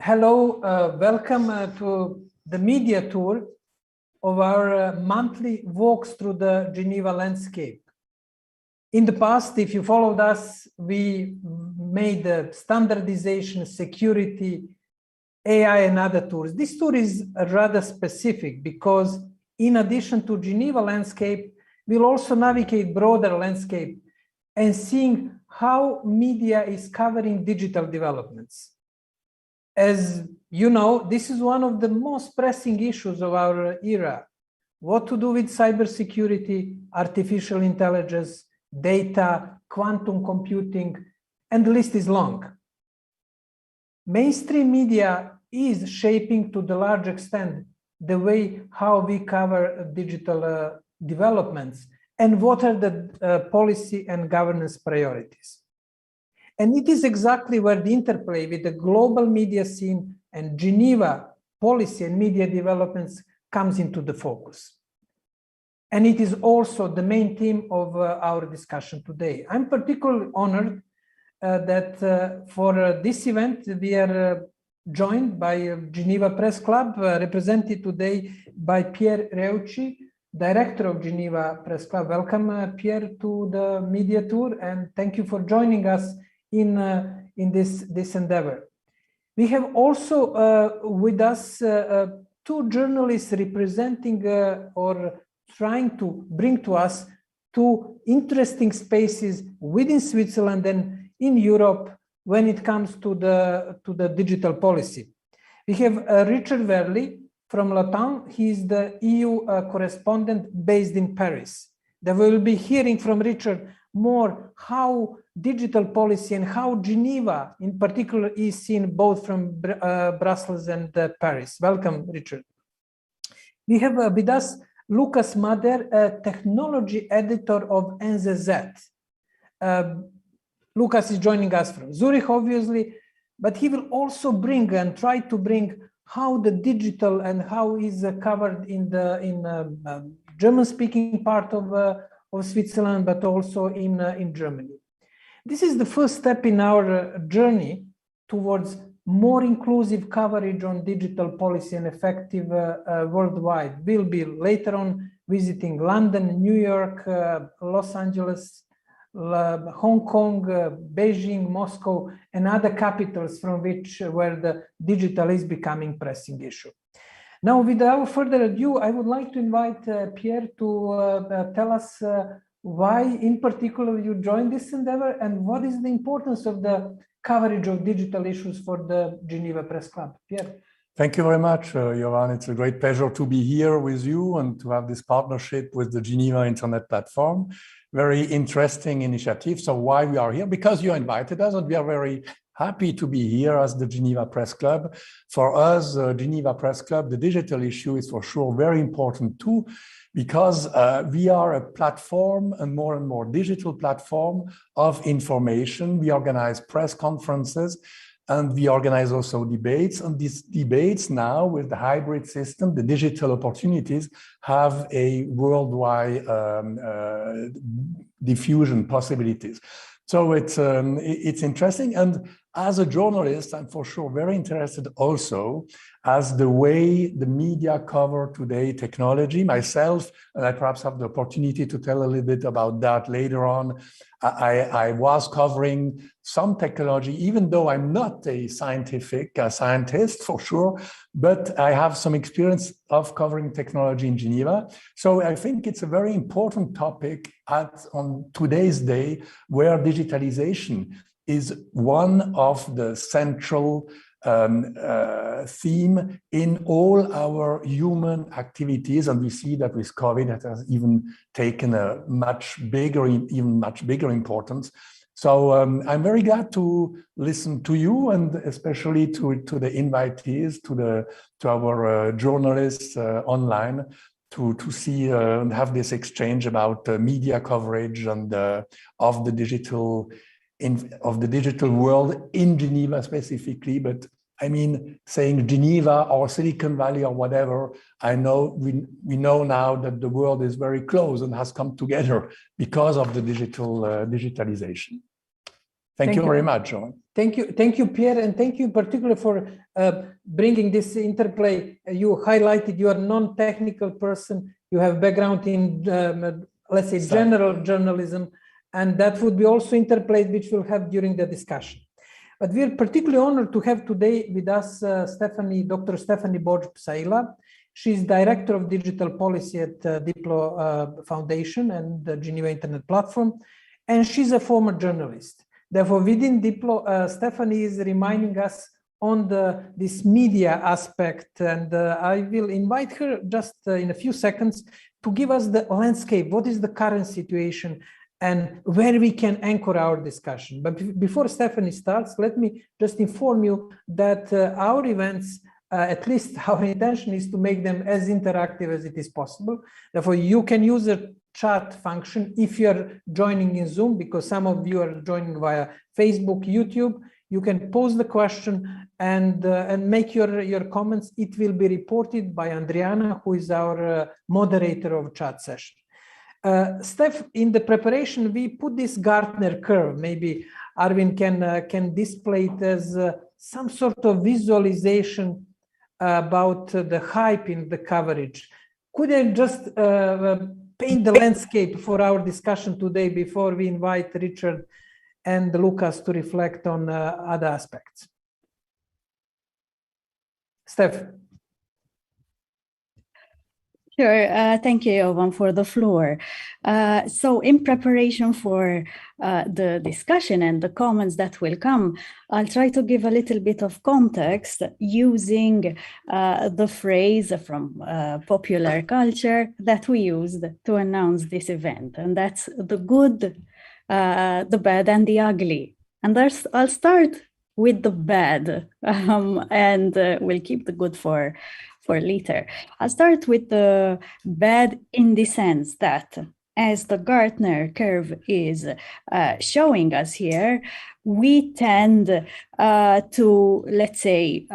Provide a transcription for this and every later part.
Hello, welcome to the media tour of our monthly walks through the Geneva landscape. In the past, if you followed us, we made standardization, security, AI and other tours. This tour is rather specific because in addition to Geneva landscape, we'll also navigate broader landscape and seeing how media is covering digital developments. As you know, this is one of the most pressing issues of our era. What to do with cybersecurity, artificial intelligence, data, quantum computing, and the list is long. Mainstream media is shaping to the large extent the way how we cover digital developments and what are the policy and governance priorities. And it is exactly where the interplay with the global media scene and Geneva policy and media developments comes into the focus. And it is also the main theme of our discussion today. I'm particularly honored that for this event, we are joined by Geneva Press Club, represented today by Pierre Reucci, Director of Geneva Press Club. Welcome, Pierre, to the media tour, and thank you for joining us in this endeavor. We have also with us two journalists representing or trying to bring to us two interesting spaces within Switzerland and in Europe when it comes to the digital policy. We have Richard Verley from Latam. He is the EU correspondent based in Paris. That we will be hearing from Richard more how digital policy and how Geneva in particular is seen both from Brussels and Paris. Welcome, Richard. We have with us Lucas Mader, a technology editor of NZZ. Lucas is joining us from Zurich, obviously, but he will also bring and try to bring how the digital and how is covered in the German-speaking part of Switzerland, but also in Germany. This is the first step in our journey towards more inclusive coverage on digital policy and effective worldwide. We'll be later on visiting London, New York, Los Angeles, Hong Kong, Beijing, Moscow, and other capitals from where the digital is becoming pressing issue. Now, without further ado, I would like to invite Pierre to tell us why in particular you joined this endeavor and what is the importance of the coverage of digital issues for the Geneva Press Club. Pierre. Thank you very much, Jovan. It's a great pleasure to be here with you and to have this partnership with the Geneva Internet Platform. Very interesting initiative. So why we are here? Because you invited us, and we are very happy to be here as the Geneva Press Club. For us, Geneva Press Club, the digital issue is for sure very important too, because we are a platform, and more digital platform of information. We organize press conferences and we organize also debates. And these debates now with the hybrid system, the digital opportunities have a worldwide diffusion possibilities. So it's interesting. And as a journalist, I'm for sure very interested also as the way the media cover today technology. Myself, and I perhaps have the opportunity to tell a little bit about that later on. I was covering some technology, even though I'm not a scientist for sure, but I have some experience of covering technology in Geneva. So I think it's a very important topic on today's day, where digitalization is one of the central theme in all our human activities, and we see that with COVID it has even taken a much bigger importance. So I'm very glad to listen to you, and especially to the invitees, to our journalists online, to see and have this exchange about media coverage and of the digital world in Geneva specifically. But I mean, saying Geneva or Silicon Valley or whatever, I know we know now that the world is very close and has come together because of the digitalization. Thank you very much, John. Thank you, Pierre, and thank you particularly for bringing this interplay. You highlighted you are a non-technical person. You have background in, let's say, general journalism, and that would be also interplayed, which we'll have during the discussion. But we are particularly honored to have today with us Dr. Stephanie Borg-Psaila. She's Director of Digital Policy at Diplo Foundation and the Geneva Internet Platform, and she's a former journalist. Therefore, within Diplo, Stephanie is reminding us on this media aspect, and I will invite her just in a few seconds to give us the landscape. What is the current situation and where we can anchor our discussion? But before Stephanie starts, let me just inform you that our events, at least our intention is to make them as interactive as it is possible. Therefore, you can use the chat function if you're joining in Zoom, because some of you are joining via Facebook, YouTube. You can pose the question and make your comments. It will be reported by Andriana, who is our moderator of chat session. Steph, in the preparation, we put this Gartner curve. Maybe Arvin can display it as some sort of visualization about the hype in the coverage. Could I just paint the landscape for our discussion today before we invite Richard and Lucas to reflect on other aspects? Steph. Sure. Thank you, Jovan, for the floor. So in preparation for the discussion and the comments that will come, I'll try to give a little bit of context using the phrase from popular culture that we used to announce this event. And that's the good, the bad, and the ugly. And I'll start with the bad, and we'll keep the good for later. I'll start with the bad in the sense that, as the Gartner curve is showing us here, we tend to, let's say,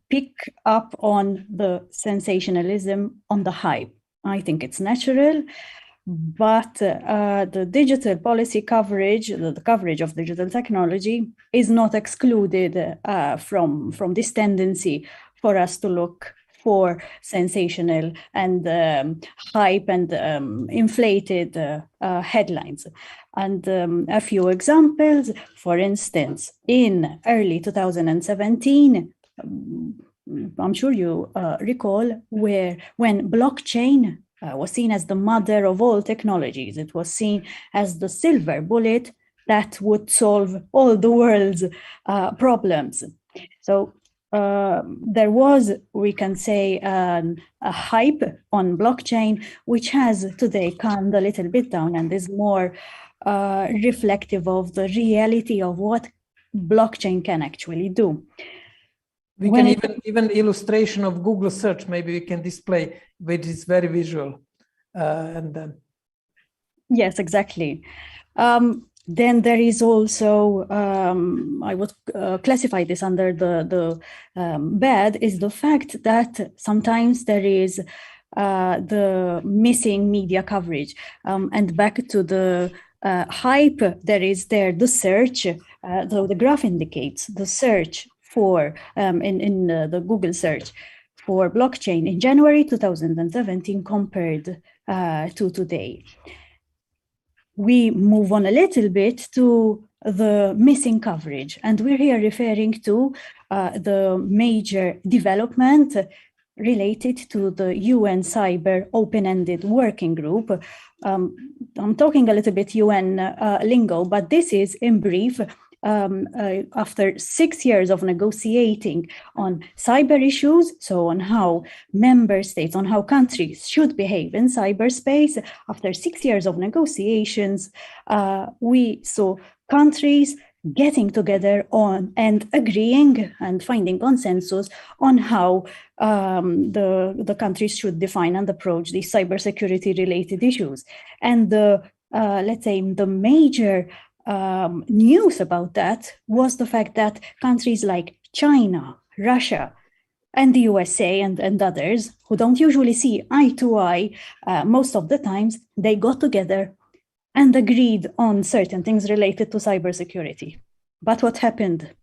pick up on the sensationalism, on the hype. I think it's natural. But the digital policy coverage, the coverage of digital technology, is not excluded from this tendency for us to look for sensational and hype and inflated headlines. And a few examples, for instance, in early 2017, I'm sure you recall, when blockchain was seen as the mother of all technologies. It was seen as the silver bullet that would solve all the world's problems. So there was, we can say, a hype on blockchain, which has today calmed a little bit down and is more reflective of the reality of what blockchain can actually do. We can even illustration of Google search, maybe we can display, which is very visual. And then. Yes, exactly. Then there is also, I would classify this under the bad, is the fact that sometimes there is the missing media coverage. And back to the hype, there is the search, the graph indicates the search for, in the Google search for blockchain in January 2017 compared to today. We move on a little bit to the missing coverage, and we're here referring to the major development related to the UN Cyber Open-Ended Working Group. I'm talking a little bit UN lingo, but this is, in brief, after 6 years of negotiating on cyber issues, so on how member states, on how countries should behave in cyberspace, after 6 years of negotiations, we saw countries getting together on and agreeing and finding consensus on how the countries should define and approach these cybersecurity related issues. And let's say the major news about that was the fact that countries like China, Russia, and the USA and others, who don't usually see eye to eye most of the times, they got together and agreed on certain things related to cybersecurity. But what happened?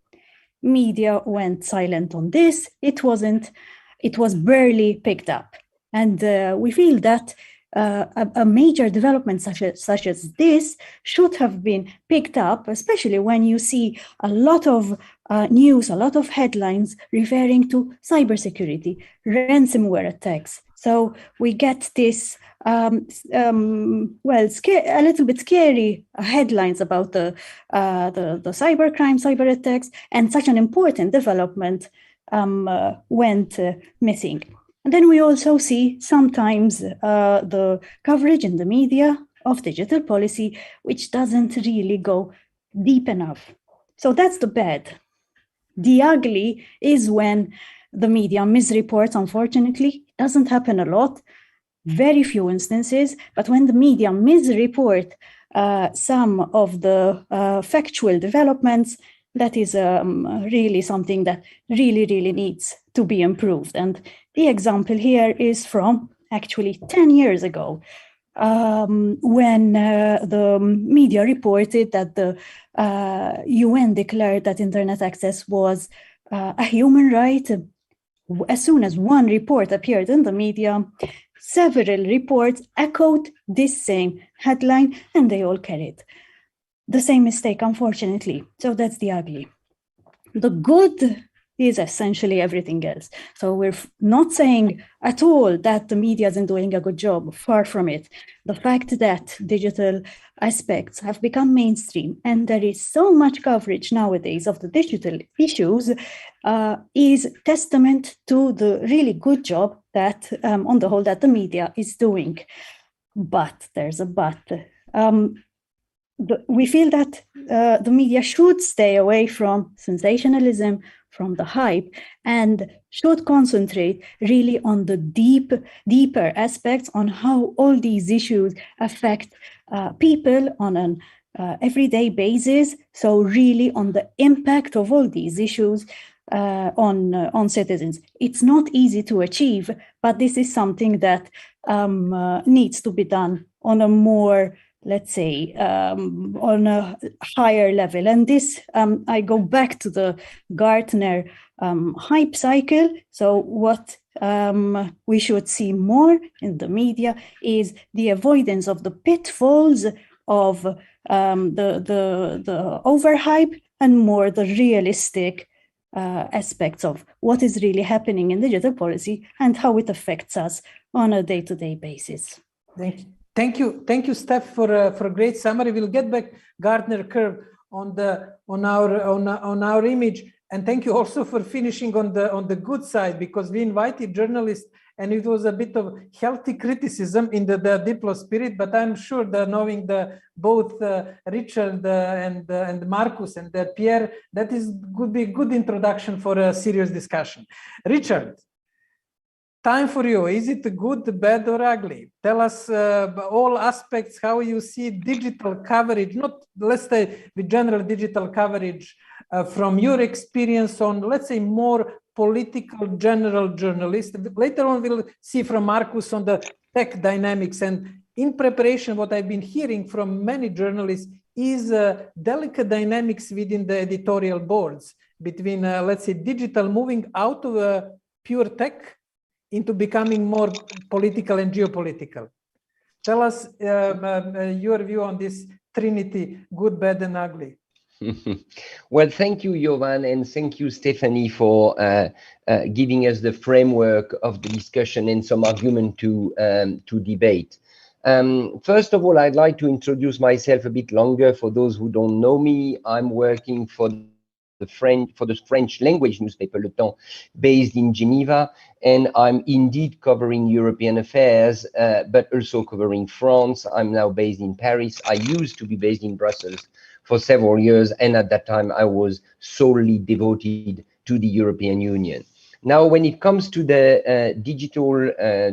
Media went silent on this. It was barely picked up. And we feel that a major development such as this should have been picked up, especially when you see a lot of news, a lot of headlines referring to cybersecurity, ransomware attacks. So we get this, a little bit scary headlines about the cybercrime, cyber attacks, and such an important development went missing. And then we also see sometimes the coverage in the media of digital policy, which doesn't really go deep enough. So that's the bad. The ugly is when the media misreports, unfortunately. It doesn't happen a lot, very few instances, but when the media misreport some of the factual developments, that is really something that really needs to be improved. And the example here is from actually 10 years ago, when the media reported that the UN declared that internet access was a human right. As soon as one report appeared in the media, several reports echoed this same headline, and they all carried the same mistake, unfortunately. So that's the ugly. The good is essentially everything else. So we're not saying at all that the media isn't doing a good job, far from it. The fact that digital aspects have become mainstream and there is so much coverage nowadays of the digital issues is testament to the really good job that, on the whole, that the media is doing. But there's a but. We feel that the media should stay away from sensationalism, from the hype, and should concentrate really on the deeper aspects on how all these issues affect people on an everyday basis. So really on the impact of all these issues on citizens. It's not easy to achieve, but this is something that needs to be done on a more, let's say, on a higher level. And this, I go back to the Gartner hype cycle. So what we should see more in the media is the avoidance of the pitfalls of the overhype and more the realistic aspects of what is really happening in digital policy and how it affects us on a day-to-day basis. Thank you, Steph, for a great summary. We'll get back Gartner curve on our image, and thank you also for finishing on the good side, because we invited journalists, and it was a bit of healthy criticism in the Diplo spirit. But I'm sure that knowing both Richard and Marcus and Pierre, that would be a good introduction for a serious discussion. Richard, time for you. Is it good, bad, or ugly? Tell us all aspects, how you see digital coverage, not, let's say, the general digital coverage from your experience on, let's say, more political general journalist. Later on, we'll see from Marcus on the tech dynamics. And in preparation, what I've been hearing from many journalists is delicate dynamics within the editorial boards between, let's say, digital moving out of pure tech into becoming more political and geopolitical. Tell us your view on this trinity, good, bad, and ugly. Well, thank you, Jovan, and thank you, Stephanie, for giving us the framework of the discussion and some argument to debate. First of all, I'd like to introduce myself a bit longer for those who don't know me. I'm working for the French language newspaper Le Temps, based in Geneva, and I'm indeed covering European affairs, but also covering France. I'm now based in Paris. I used to be based in Brussels for several years, and at that time I was solely devoted to the European Union. Now, when it comes to the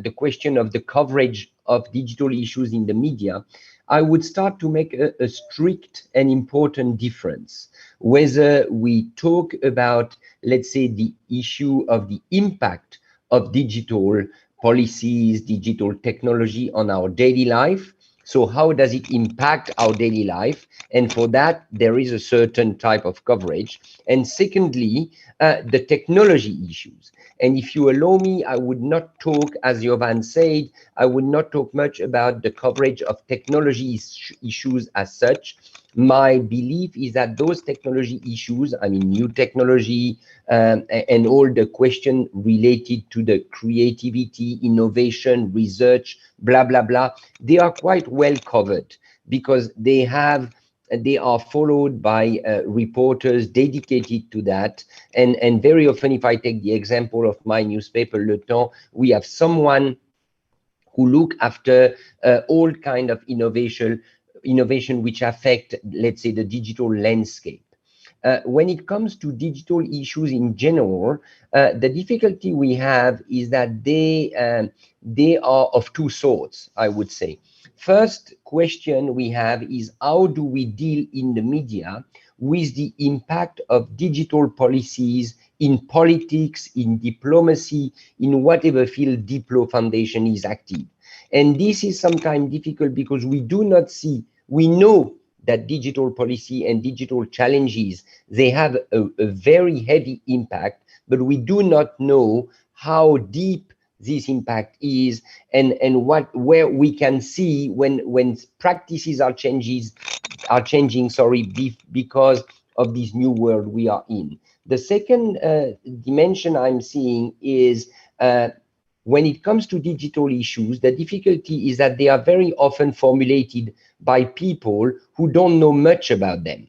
the question of the coverage of digital issues in the media, I would start to make a strict and important difference. Whether we talk about, let's say, the issue of the impact of digital policies, digital technology on our daily life, So how does it impact our daily life? And for that, there is a certain type of coverage. And secondly, the technology issues. And if you allow me, I would not talk, as Jovan said, I would not talk much about the coverage of technology issues as such. My belief is that those technology issues, I mean, new technology, and all the question related to the creativity, innovation, research, blah, blah, blah, they are quite well covered because they are followed by reporters dedicated to that. And very often, if I take the example of my newspaper, Le Temps, we have someone who look after all kind of innovation which affect, let's say, the digital landscape. When it comes to digital issues in general, the difficulty we have is that they are of two sorts, I would say. First question we have is how do we deal in the media with the impact of digital policies in politics, in diplomacy, in whatever field Diplo Foundation is active. And this is sometimes difficult because we do not see, we know that digital policy and digital challenges, they have a very heavy impact, but we do not know how deep this impact is and where we can see when practices are changing, because of this new world we are in. The second dimension I'm seeing is when it comes to digital issues, the difficulty is that they are very often formulated by people who don't know much about them.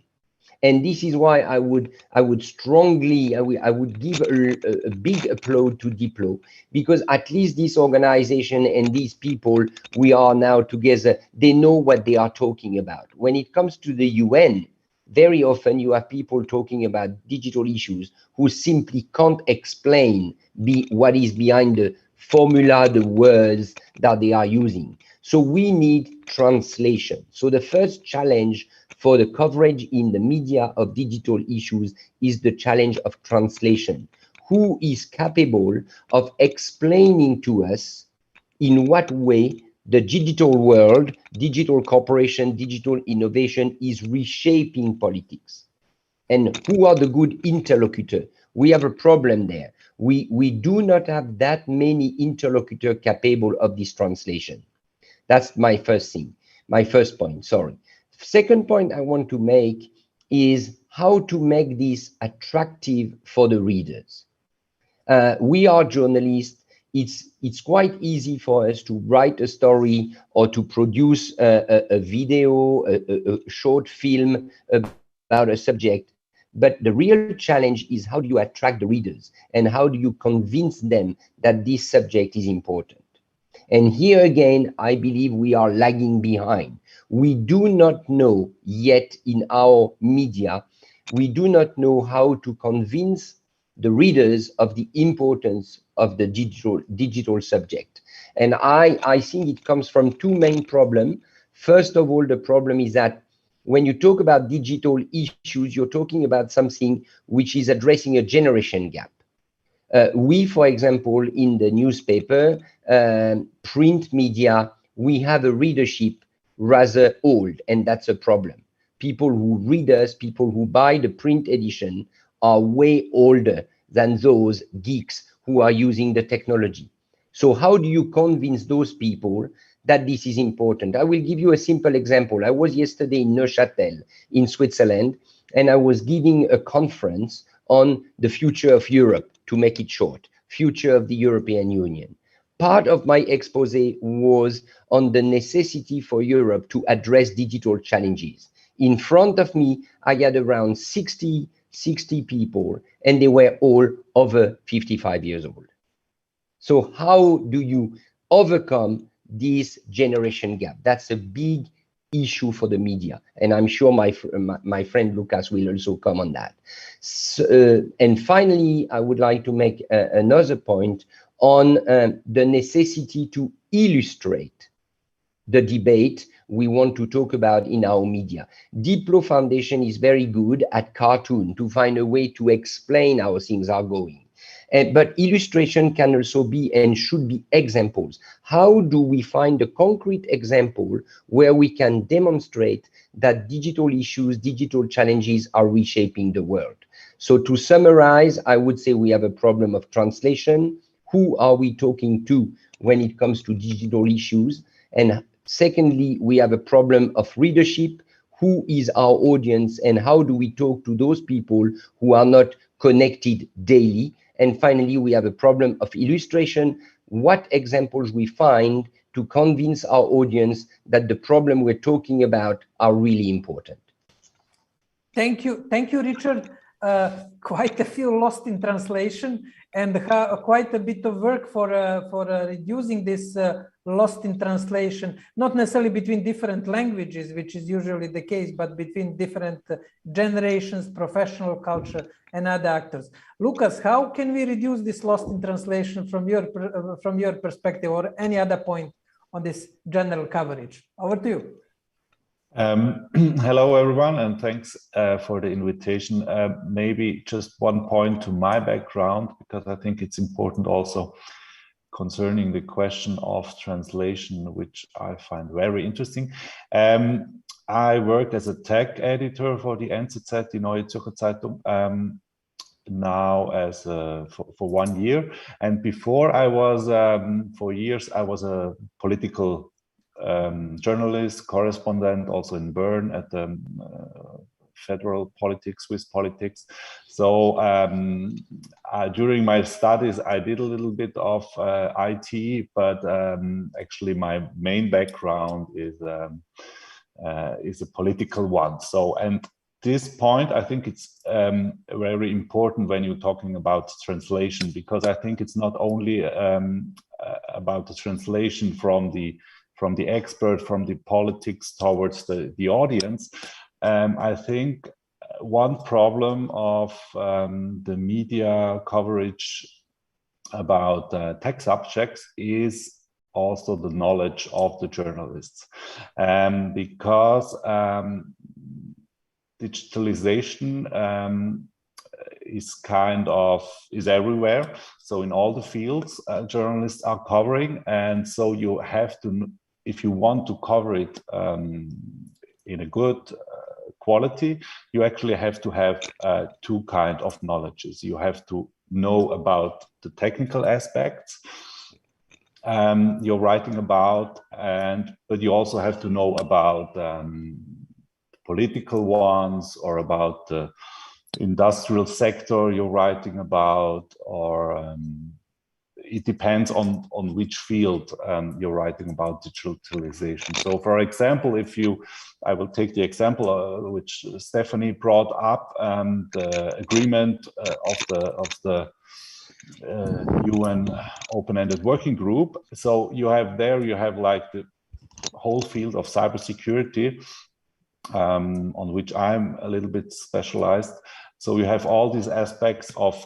And this is why I would strongly give a big applaud to Diplo, because at least this organization and these people we are now together, they know what they are talking about. When it comes to the UN, very often you have people talking about digital issues who simply can't explain what is behind the formula, the words that they are using. So we need translation. So the first challenge for the coverage in the media of digital issues is the challenge of translation. Who is capable of explaining to us in what way the digital world, digital cooperation, digital innovation is reshaping politics? And who are the good interlocutors? We have a problem there. We do not have that many interlocutors capable of this translation. That's my first thing, my first point, sorry. Second point I want to make is how to make this attractive for the readers. We are journalists. It's quite easy for us to write a story or to produce a video, a short film about a subject. But the real challenge is how do you attract the readers and how do you convince them that this subject is important? And here again, I believe we are lagging behind. We do not know yet in our media, we do not know how to convince the readers of the importance of the digital subject. And I think it comes from two main problems. First of all, the problem is that when you talk about digital issues, you're talking about something which is addressing a generation gap. We, for example, in the newspaper, print media, we have a readership rather old, and that's a problem. People who read us, people who buy the print edition are way older than those geeks who are using the technology. So how do you convince those people that this is important? I will give you a simple example. I was yesterday in Neuchâtel in Switzerland, and I was giving a conference on the future of Europe, to make it short, future of the European Union. Part of my expose was on the necessity for Europe to address digital challenges. In front of me, I had around 60 people, and they were all over 55 years old. So how do you overcome this generation gap? That's a big issue for the media, and I'm sure my friend Lucas will also come on that. So, and finally, I would like to make another point on the necessity to illustrate the debate we want to talk about in our media. Diplo Foundation is very good at cartoon to find a way to explain how things are going. But illustration can also be and should be examples. How do we find a concrete example where we can demonstrate that digital issues, digital challenges are reshaping the world? So to summarize, I would say we have a problem of translation. Who are we talking to when it comes to digital issues? And secondly, we have a problem of readership. Who is our audience and how do we talk to those people who are not connected daily? And finally, we have a problem of illustration. What examples we find to convince our audience that the problem we're talking about are really important. Thank you, Richard. Quite a few lost in translation and quite a bit of work for reducing this lost in translation, not necessarily between different languages, which is usually the case, but between different generations, professional culture, and other actors. Lucas, how can we reduce this lost in translation from your perspective, or any other point on this general coverage? Over to you. Hello, everyone, and thanks for the invitation. Maybe just one point to my background, because I think it's important also concerning the question of translation, which I find very interesting. I worked as a tech editor for the NZZ, die Neue Zürcher Zeitung, now as for 1 year. And before I was, for years, I was a political journalist, correspondent, also in Bern at the federal politics, Swiss politics. So during my studies, I did a little bit of IT, but actually my main background is a political one. So, and this point, I think it's very important when you're talking about translation, because I think it's not only about the translation from the expert, from the politics towards the audience. I think one problem of the media coverage about tech subjects is also the knowledge of the journalists, because digitalization is everywhere. So in all the fields, journalists are covering, and so you have to, if you want to cover it in a good quality, you actually have to have two kinds of knowledges. You have to know about the technical aspects you're writing about, but you also have to know about political ones, or about the industrial sector you're writing about, or it depends on which field you're writing about digitalization. So, for example, I will take the example which Stephanie brought up, the agreement of the UN open-ended working group. So you have like the whole field of cybersecurity, on which I'm a little bit specialized. So you have all these aspects of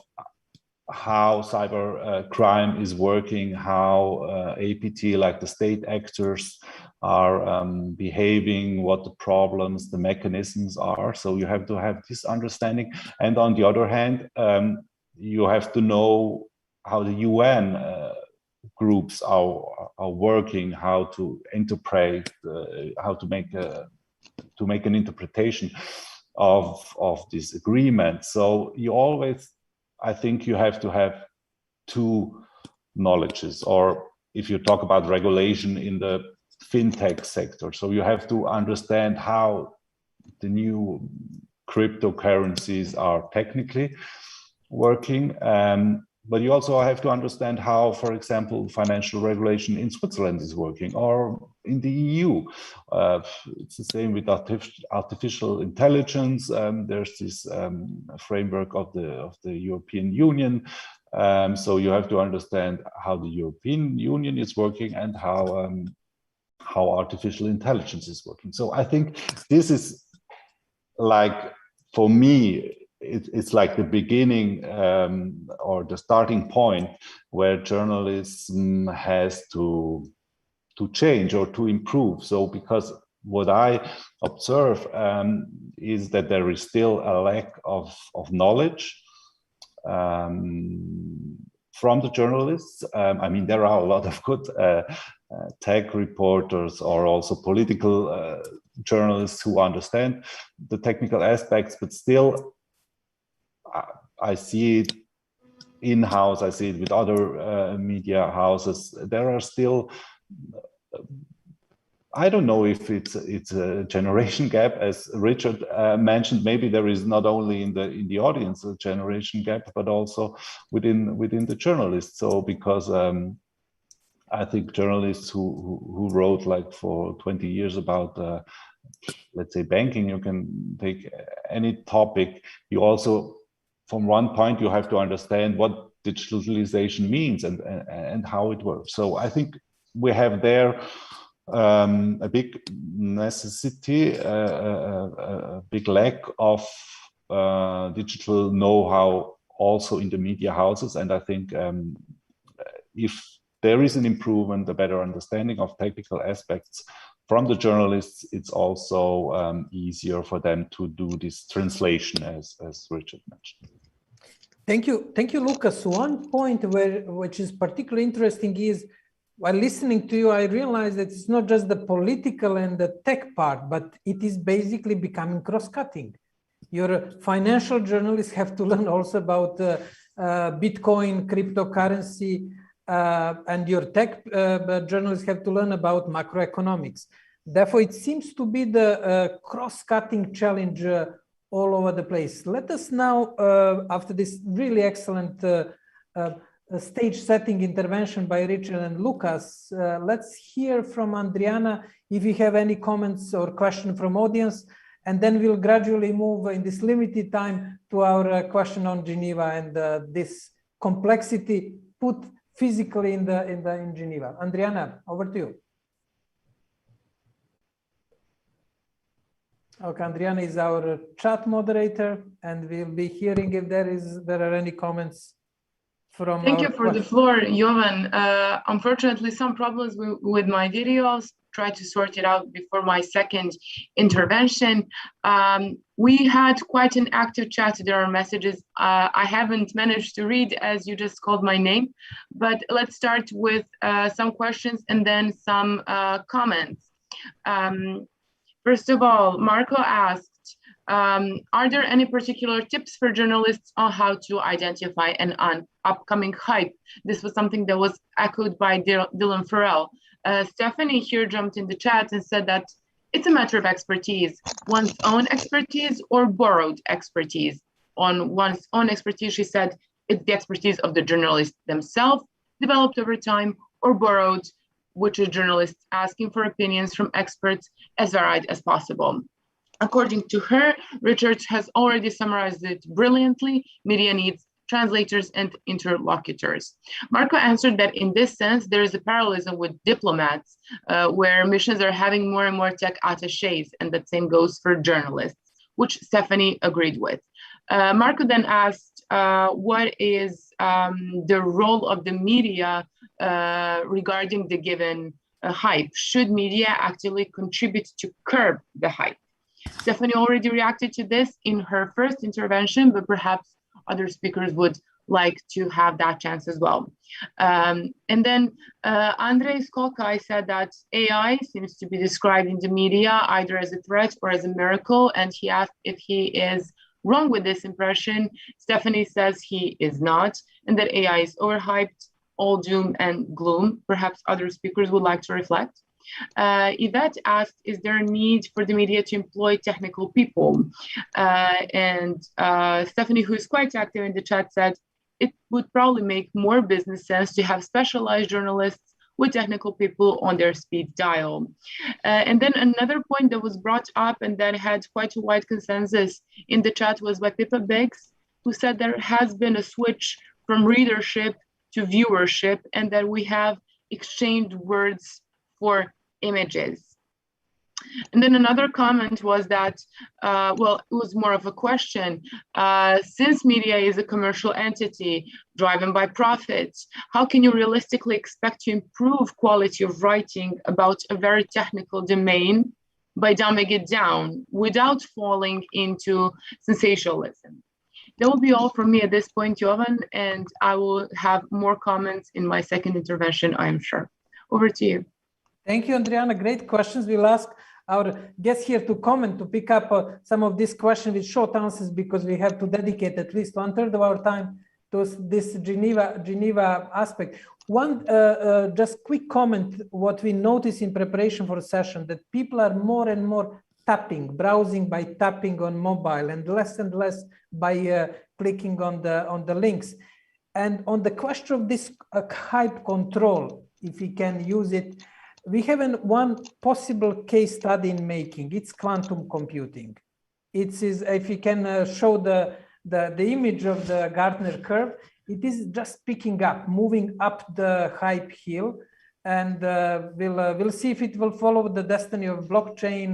how cyber crime is working, how APT, like the state actors, are behaving, what the problems, the mechanisms are. So you have to have this understanding. And on the other hand, you have to know how the UN groups are working, how to interpret, how to make an interpretation of this agreement. So you always, I think you have to have two knowledges, or if you talk about regulation in the fintech sector, so you have to understand how the new cryptocurrencies are technically working, but you also have to understand how, for example, financial regulation in Switzerland is working, or in the EU. It's the same with artificial intelligence. There's this framework of the European Union. So you have to understand how the European Union is working and how artificial intelligence is working. So I think this is, like, for me, it's like the beginning or the starting point where journalism has to change or to improve. So because what I observe is that there is still a lack of knowledge from the journalists. I mean, there are a lot of good tech reporters or also political journalists who understand the technical aspects, but still I see it in-house, I see it with other media houses. There are still, I don't know if it's a generation gap, as Richard mentioned. Maybe there is not only in the audience a generation gap, but also within the journalists. So because I think journalists who wrote like for 20 years about let's say banking, you can take any topic. You also, from one point, you have to understand what digitalization means and how it works. So I think we have there a big necessity, a big lack of digital know-how also in the media houses. And I think if there is an improvement, a better understanding of technical aspects from the journalists, it's also easier for them to do this translation, as Richard mentioned. Thank you, Lucas. One point which is particularly interesting is, while listening to you, I realized that it's not just the political and the tech part, but it is basically becoming cross-cutting. Your financial journalists have to learn also about Bitcoin, cryptocurrency, and your tech journalists have to learn about macroeconomics. Therefore, it seems to be the cross-cutting challenge all over the place. Let us now, after this really excellent stage-setting intervention by Richard and Lucas, let's hear from Adriana if you have any comments or question from audience, and then we'll gradually move in this limited time to our question on Geneva and this complexity put physically in Geneva. Adriana, over to you. Okay, Adriana is our chat moderator, and we'll be hearing if there are any comments from. Thank you for the floor, Jovan. Unfortunately, some problems with my videos. Try to sort it out before my second intervention. We had quite an active chat. There are messages I haven't managed to read as you just called my name, but let's start with some questions and then some comments. First of all, Marco asked, are there any particular tips for journalists on how to identify an upcoming hype? This was something that was echoed by Dylan Farrell. Stephanie here jumped in the chat and said that it's a matter of expertise, one's own expertise or borrowed expertise. On one's own expertise, she said, it's the expertise of the journalists themselves, developed over time, or borrowed, which is journalists asking for opinions from experts as varied as possible. According to her, Richard has already summarized it brilliantly. Media needs translators and interlocutors. Marco answered that in this sense, there is a parallelism with diplomats, where missions are having more and more tech attaches, and that same goes for journalists, which Stephanie agreed with. Marco then asked, what is the role of the media regarding the given hype? Should media actively contribute to curb the hype? Stephanie already reacted to this in her first intervention, but perhaps other speakers would like to have that chance as well. And then Andrei Skolkai said that AI seems to be described in the media either as a threat or as a miracle, and he asked if he is wrong with this impression. Stephanie says he is not, and that AI is overhyped, all doom and gloom. Perhaps other speakers would like to reflect. Yvette asked, is there a need for the media to employ technical people? And Stephanie, who is quite active in the chat, said it would probably make more business sense to have specialized journalists with technical people on their speed dial. And then another point that was brought up and that had quite a wide consensus in the chat was by Pippa Biggs, who said there has been a switch from readership to viewership, and that we have exchanged words for images. And then another comment was that, well, it was more of a question. Since media is a commercial entity driven by profits, how can you realistically expect to improve quality of writing about a very technical domain by dumbing it down without falling into sensationalism? That will be all from me at this point, Jovan, and I will have more comments in my second intervention, I am sure. Over to you. Thank you, Adriana. Great questions. We'll ask our guests here to comment, to pick up some of these questions with short answers, because we have to dedicate at least 1/3 of our time to this Geneva aspect. One just quick comment, what we notice in preparation for a session, that people are more and more tapping, browsing by tapping on mobile, and less by clicking on the links. And on the question of this hype control, if we can use it, we have one possible case study in making. It's quantum computing. It is, if you can show the image of the Gartner curve, it is just picking up, moving up the hype hill, and we'll see if it will follow the destiny of blockchain,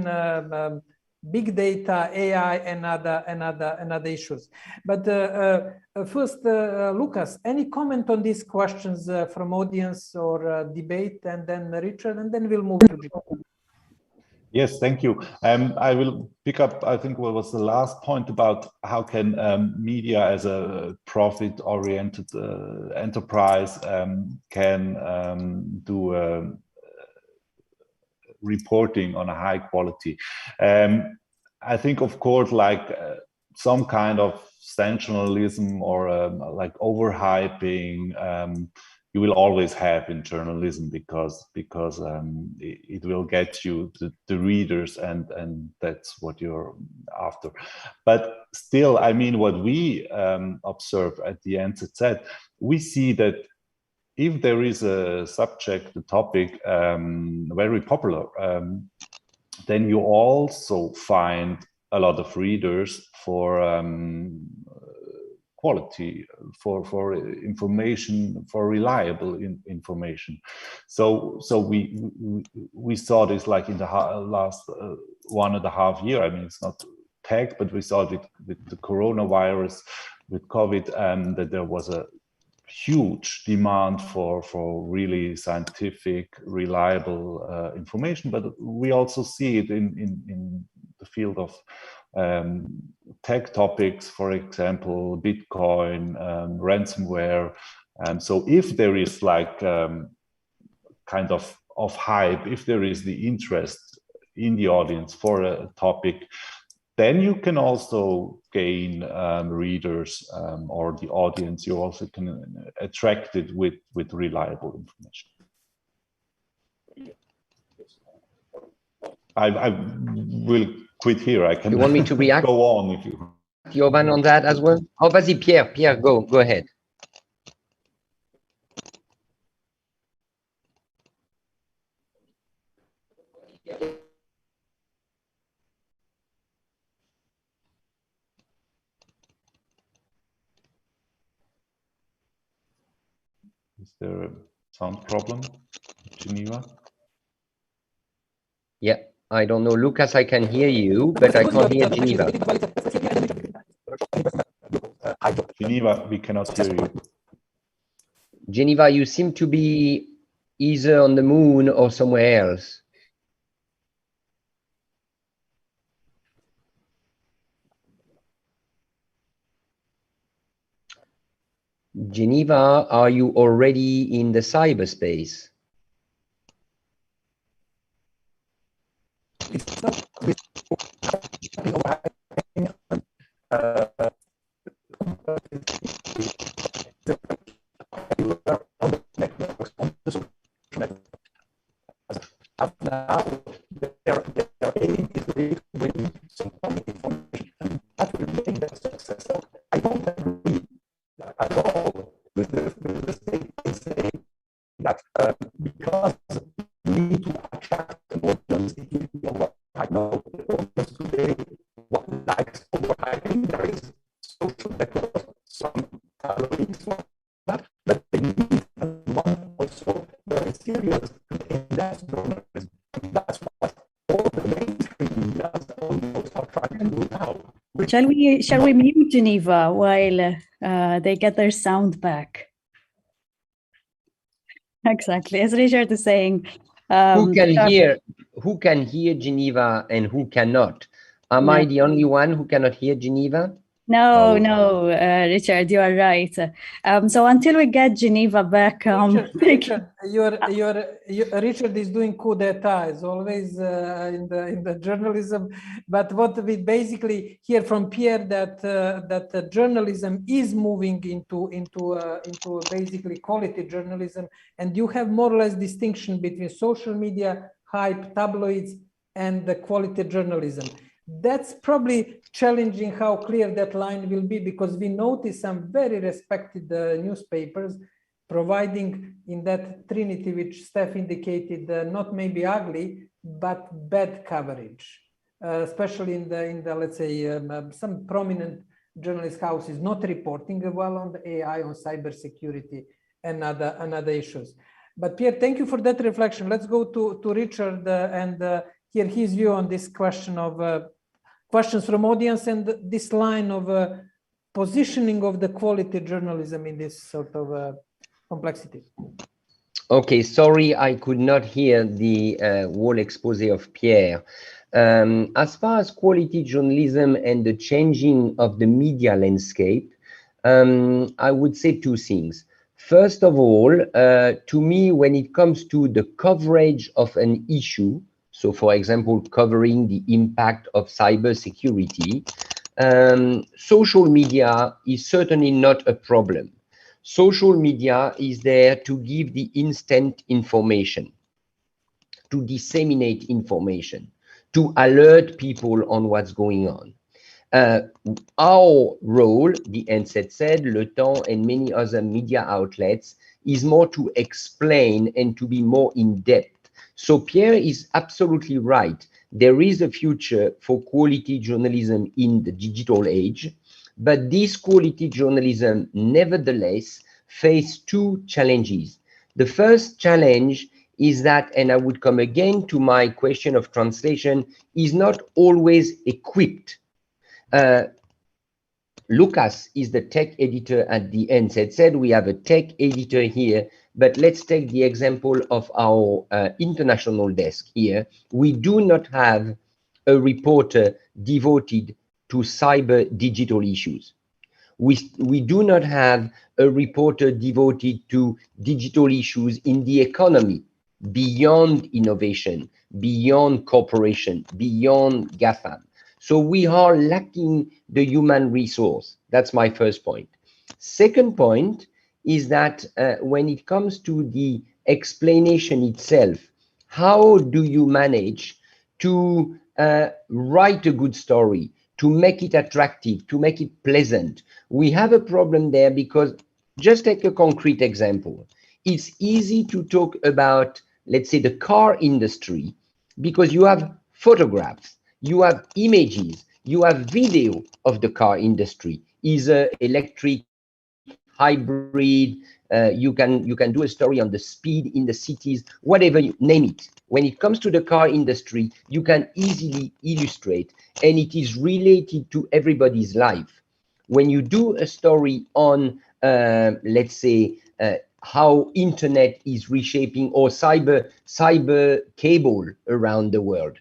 big data, AI, and other issues. But first, Lucas, any comment on these questions from audience or debate, and then Richard, and then we'll move to Geneva. Yes, thank you. I will pick up, I think, what was the last point about how can media as a profit-oriented enterprise can do reporting on a high quality. I think, of course, like some kind of sensationalism or like overhyping, you will always have in journalism, because it will get you the readers, and that's what you're after. But still, I mean, what we observe at the NZZ, we see that if there is a subject, a topic very popular, then you also find a lot of readers for quality, for information, for reliable information. So we saw this like in the last 1.5 years. I mean, it's not tech, but we saw it with the coronavirus, with COVID, that there was a huge demand for really scientific, reliable information. But we also see it in the field of tech topics, for example, Bitcoin, ransomware. So if there is like kind of hype, if there is the interest in the audience for a topic, then you can also gain readers, or the audience. You also can attract it with reliable information. I will quit here. I can. You want me to react? Go on if you. Jovan, on that as well. Oh, vas-y, Pierre. Pierre, go ahead. Is there a sound problem, Geneva? Yeah, I don't know, Lucas. I can hear you, but I can't hear Geneva. Geneva, we cannot hear you. Geneva, you seem to be either on the moon or somewhere else. Geneva, are you already in the cyberspace? Shall we mute Geneva while they get their sound back? Exactly, as Richard is saying. Who can hear Geneva and who cannot? Am I the only one who cannot hear Geneva? No, Richard, you are right. So until we get Geneva back, Richard, Richard is doing coup d'etat, as always in the journalism. But what we basically hear from Pierre that journalism is moving into basically quality journalism, and you have more or less distinction between social media, hype, tabloids, and the quality journalism. That's probably challenging how clear that line will be, because we notice some very respected newspapers providing in that trinity which Steph indicated, not maybe ugly, but bad coverage, especially in the let's say some prominent journalist houses not reporting well on the AI, on cybersecurity, and other issues. But Pierre, thank you for that reflection. Let's go to Richard and hear his view on this question of questions from audience and this line of positioning of the quality journalism in this sort of complexity. Okay, sorry, I could not hear the whole expose of Pierre. As far as quality journalism and the changing of the media landscape, I would say two things. First of all, to me, when it comes to the coverage of an issue, so for example, covering the impact of cybersecurity, social media is certainly not a problem. Social media is there to give the instant information, to disseminate information, to alert people on what's going on. Our role, the NZZ said, Le Temps, and many other media outlets, is more to explain and to be more in depth. So Pierre is absolutely right. There is a future for quality journalism in the digital age, but this quality journalism nevertheless faces two challenges. The first challenge is that, and I would come again to my question of translation, is not always equipped. Lucas is the tech editor at the NZZ. We have a tech editor here, but let's take the example of our international desk here. We do not have a reporter devoted to cyber digital issues. We do not have a reporter devoted to digital issues in the economy, beyond innovation, beyond corporation, beyond GAFAM. So we are lacking the human resource. That's my first point. Second point is that when it comes to the explanation itself, how do you manage to write a good story, to make it attractive, to make it pleasant? We have a problem there because, just take a concrete example. It's easy to talk about, let's say, the car industry because you have photographs, you have images, you have video of the car industry, either electric, hybrid, you can do a story on the speed in the cities, whatever you name it. When it comes to the car industry, you can easily illustrate, and it is related to everybody's life. When you do a story on, let's say, how internet is reshaping or cyber cable around the world,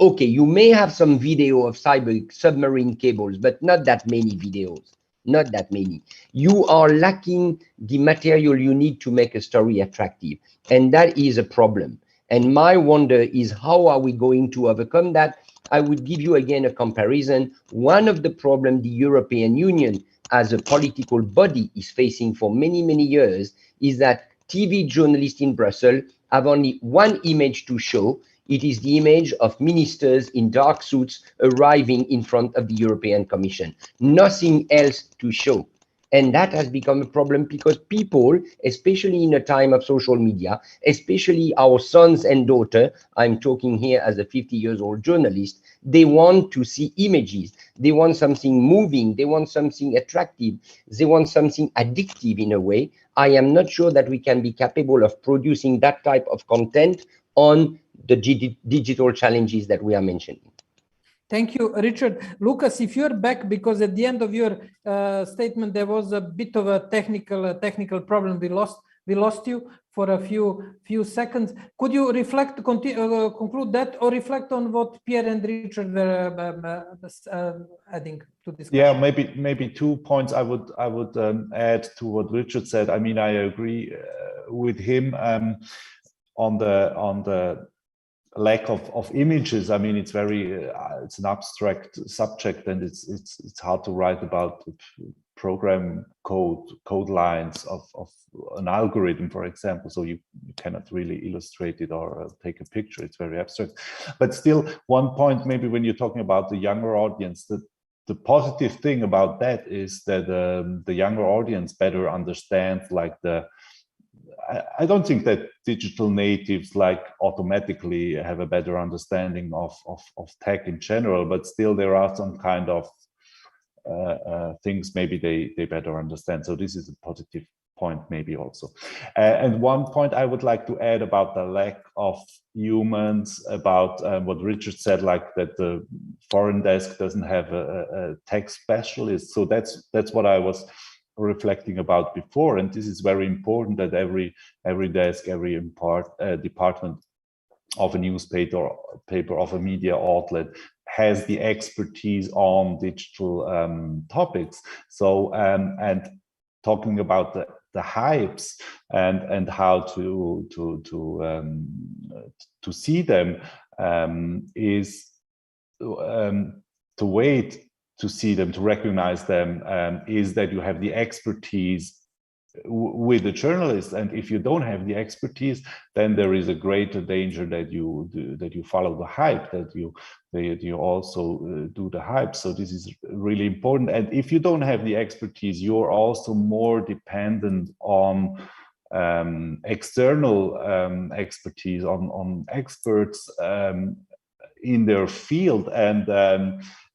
okay, you may have some video of cyber submarine cables, but not that many videos, not that many. You are lacking the material you need to make a story attractive, and that is a problem. And my wonder is, how are we going to overcome that? I would give you again a comparison. One of the problems the European Union as a political body is facing for many, many years is that TV journalists in Brussels have only one image to show. It is the image of ministers in dark suits arriving in front of the European Commission. Nothing else to show. And that has become a problem because people, especially in a time of social media, especially our sons and daughters, I'm talking here as a 50-year-old journalist, they want to see images. They want something moving. They want something attractive. They want something addictive in a way. I am not sure that we can be capable of producing that type of content on the digital challenges that we are mentioning. Thank you, Richard. Lucas, if you're back, because at the end of your statement there was a bit of a technical problem. We lost you for a few seconds. Could you reflect, conclude that, or reflect on what Pierre and Richard were adding to this? Yeah, maybe 2 points I would add to what Richard said. I mean, I agree with him on the lack of images. I mean, it's it's an abstract subject, and it's hard to write about program code lines of an algorithm, for example. So you cannot really illustrate it or take a picture. It's very abstract. But still, one point maybe when you're talking about the younger audience, the positive thing about that is that the younger audience better understands like I don't think that digital natives like automatically have a better understanding of tech in general, but still there are some kind of things maybe they better understand. So this is a positive point maybe also. And one point I would like to add about the lack of humans, about what Richard said, like that the foreign desk doesn't have a tech specialist. So that's what I was reflecting about before, and this is very important, that every desk, every department of a newspaper of a media outlet has the expertise on digital topics. So and talking about the hypes and how to see them is to wait to see them, to recognize them, is that you have the expertise with the journalist, and if you don't have the expertise, then there is a greater danger that you follow the hype, that you also do the hype. So this is really important. And if you don't have the expertise, you're also more dependent on external expertise, on experts in their field. And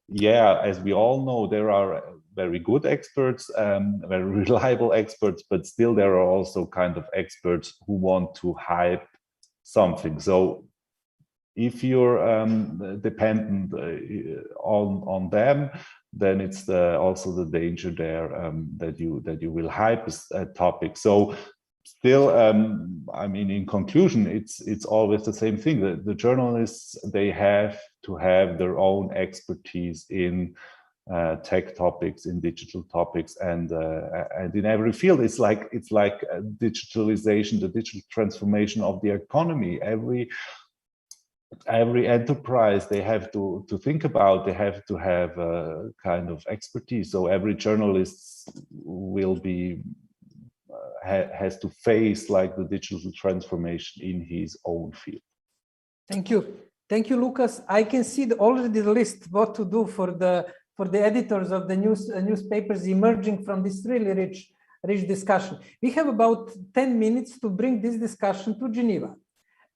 yeah, as we all know, there are very good experts, very reliable experts, but still there are also kind of experts who want to hype something. So if you're dependent on them, then it's also the danger there that you will hype a topic. So still, I mean, in conclusion, it's always the same thing. The journalists, they have to have their own expertise in tech topics, in digital topics, and in every field. It's like digitalization, the digital transformation of the economy. Every enterprise they have to think about, they have to have a kind of expertise. So every journalist will be has to face like the digital transformation in his own field. Thank you, Lucas. I can see already the list what to do for the editors of the newspapers emerging from this really rich discussion. We have about 10 minutes to bring this discussion to Geneva.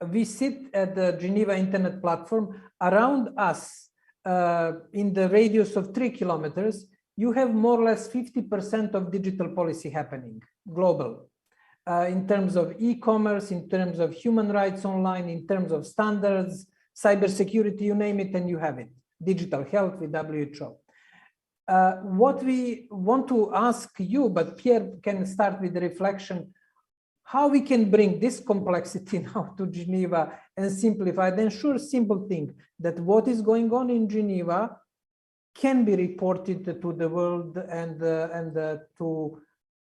We sit at the Geneva Internet Platform. Around us, in the radius of 3 kilometers, you have more or less 50% of digital policy happening, global, in terms of e-commerce, in terms of human rights online, in terms of standards, cybersecurity, you name it, and you have it. Digital health with WHO. What we want to ask you, but Pierre can start with the reflection, how we can bring this complexity now to Geneva and simplify it, ensure simple thing, that what is going on in Geneva can be reported to the world and to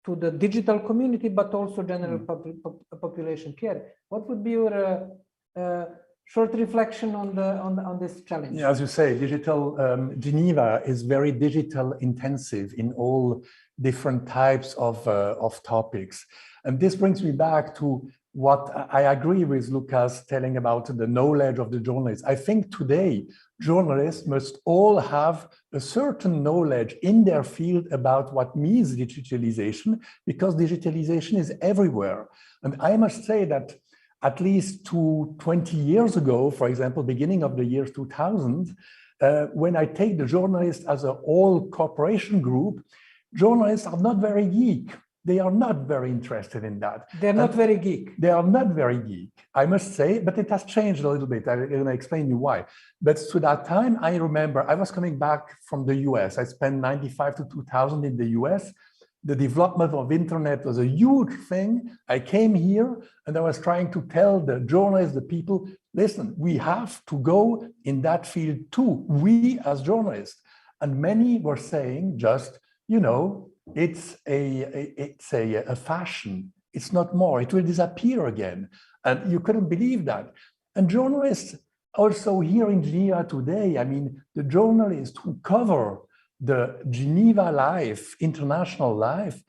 the digital community, but also general population. Pierre, what would be your short reflection on this challenge? Yeah, as you say, digital Geneva is very digital intensive in all different types of topics. And this brings me back to what I agree with Lucas telling about the knowledge of the journalists. I think today journalists must all have a certain knowledge in their field about what means digitalization, because digitalization is everywhere. And I must say that at least 20 years ago, for example, beginning of the year 2000, when I take the journalists as a whole corporation group, journalists are not very geek. They are not very interested in that. They're not very geek. They are not very geek, I must say, but it has changed a little bit. I'm going to explain you why. But to that time, I remember I was coming back from the US. I spent 95 to 2000 in the US. the development of internet was a huge thing. I came here and I was trying to tell the journalists, the people, listen, we have to go in that field too, we as journalists. And many were saying just, you know, it's a fashion. It's not more. It will disappear again. And you couldn't believe that. And journalists also here in Geneva today, I mean, the journalists who cover the Geneva life, international life,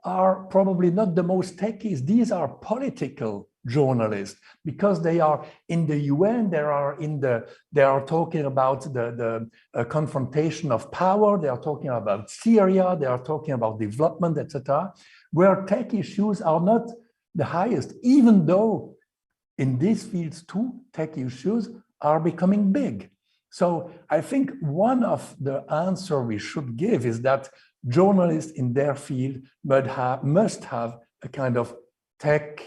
are probably not the most techies. These are political journalists because they are in the UN, they are talking about the confrontation of power, they are talking about Syria, they are talking about development, etc., where tech issues are not the highest, even though in these fields too, tech issues are becoming big. So I think one of the answers we should give is that journalists in their field must have a kind of tech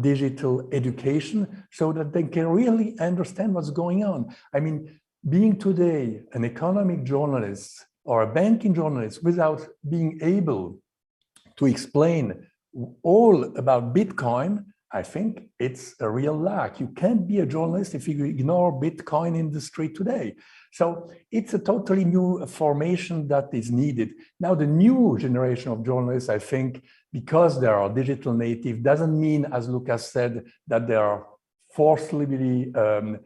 digital education so that they can really understand what's going on. I mean, being today an economic journalist or a banking journalist without being able to explain all about Bitcoin, I think it's a real lack. You can't be a journalist if you ignore Bitcoin industry today. So it's a totally new formation that is needed. Now, the new generation of journalists, I think, because they are digital native, doesn't mean, as Lucas said, that they are forcibly, that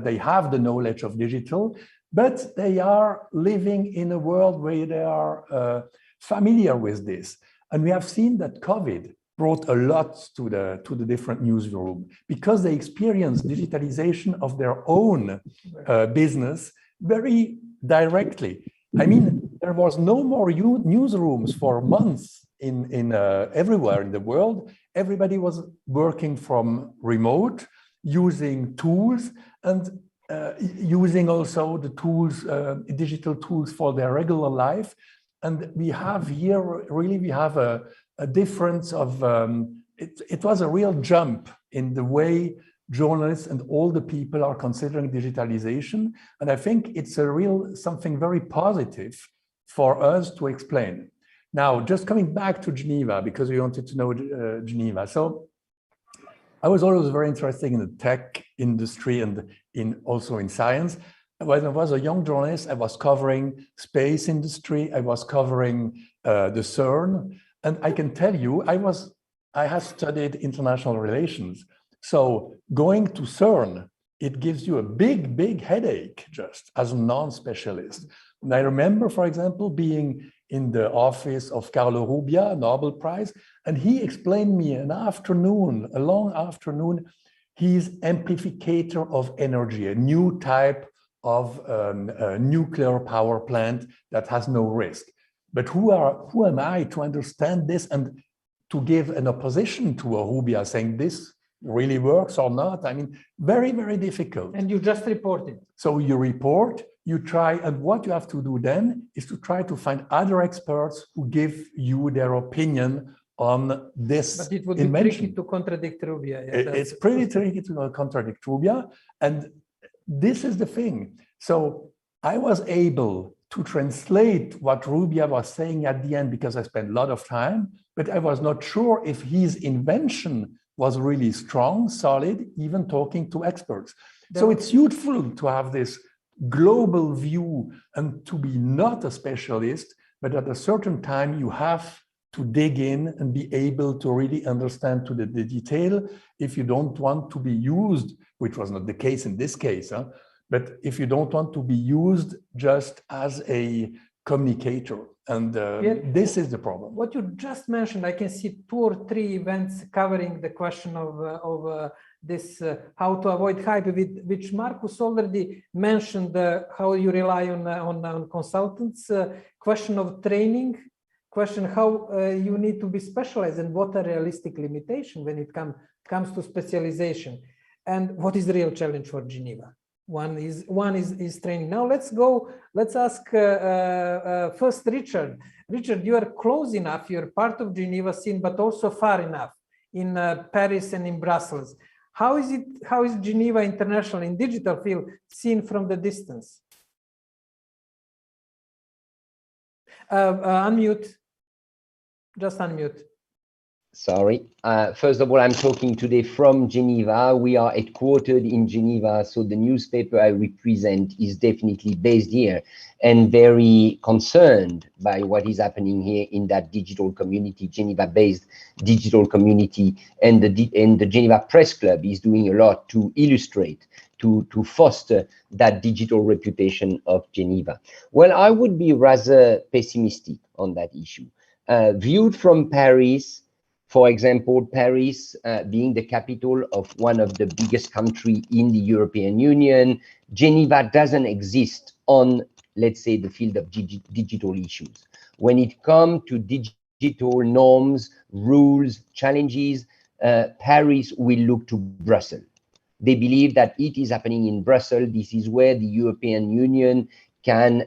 they have the knowledge of digital, but they are living in a world where they are familiar with this. And we have seen that COVID brought a lot to the different newsroom because they experienced digitalization of their own business very directly. I mean, there was no more newsrooms for months in everywhere in the world. Everybody was working from remote, using tools and using also the tools, digital tools for their regular life. And we have here, really, we have a difference of, it was a real jump in the way journalists and all the people are considering digitalization. And I think it's a real, something very positive for us to explain. Now, just coming back to Geneva, because we wanted to know Geneva. So I was always very interested in the tech industry and also in science. When I was a young journalist, I was covering space industry. I was covering the CERN. And I can tell you, I have studied international relations. So going to CERN, it gives you a big, big headache just as a non-specialist. And I remember, for example, being in the office of Carlo Rubbia, Nobel Prize, and he explained me an afternoon, a long afternoon, his amplificator of energy, a new type of a nuclear power plant that has no risk. But who am I to understand this and to give an opposition to a Rubbia saying this really works or not? I mean, very, very difficult. And you just report it. So you report, you try, and what you have to do then is to try to find other experts who give you their opinion on this. But it would be tricky to contradict Rubbia. Yeah, it's pretty tricky to contradict Rubbia. And this is the thing. So I was able to translate what Rubbia was saying at the end because I spent a lot of time, but I was not sure if his invention was really strong, solid, even talking to experts. So it's useful to have this global view and to be not a specialist, but at a certain time you have to dig in and be able to really understand to the detail if you don't want to be used, which was not the case in this case, but if you don't want to be used just as a communicator. And this is the problem. What you just mentioned, I can see 2 or 3 events covering the question of this, how to avoid hype, which Marcus already mentioned, how you rely on consultants, question of training, question how you need to be specialized and what are realistic limitations when it comes to specialization, and what is the real challenge for Geneva. One is training. Now let's ask first Richard. Richard, you are close enough, you're part of Geneva scene, but also far enough in Paris and in Brussels. How is Geneva International in digital field seen from the distance? Unmute. Just unmute. Sorry. First of all, I'm talking today from Geneva. We are headquartered in Geneva, so the newspaper I represent is definitely based here and very concerned by what is happening here in that digital community, Geneva-based digital community, and the Geneva Press Club is doing a lot to illustrate, to foster that digital reputation of Geneva. Well, I would be rather pessimistic on that issue. Viewed from Paris, for example, Paris being the capital of one of the biggest countries in the European Union, Geneva doesn't exist on, let's say, the field of digital issues. When it comes to digital norms, rules, challenges, Paris will look to Brussels. They believe that it is happening in Brussels. This is where the European Union can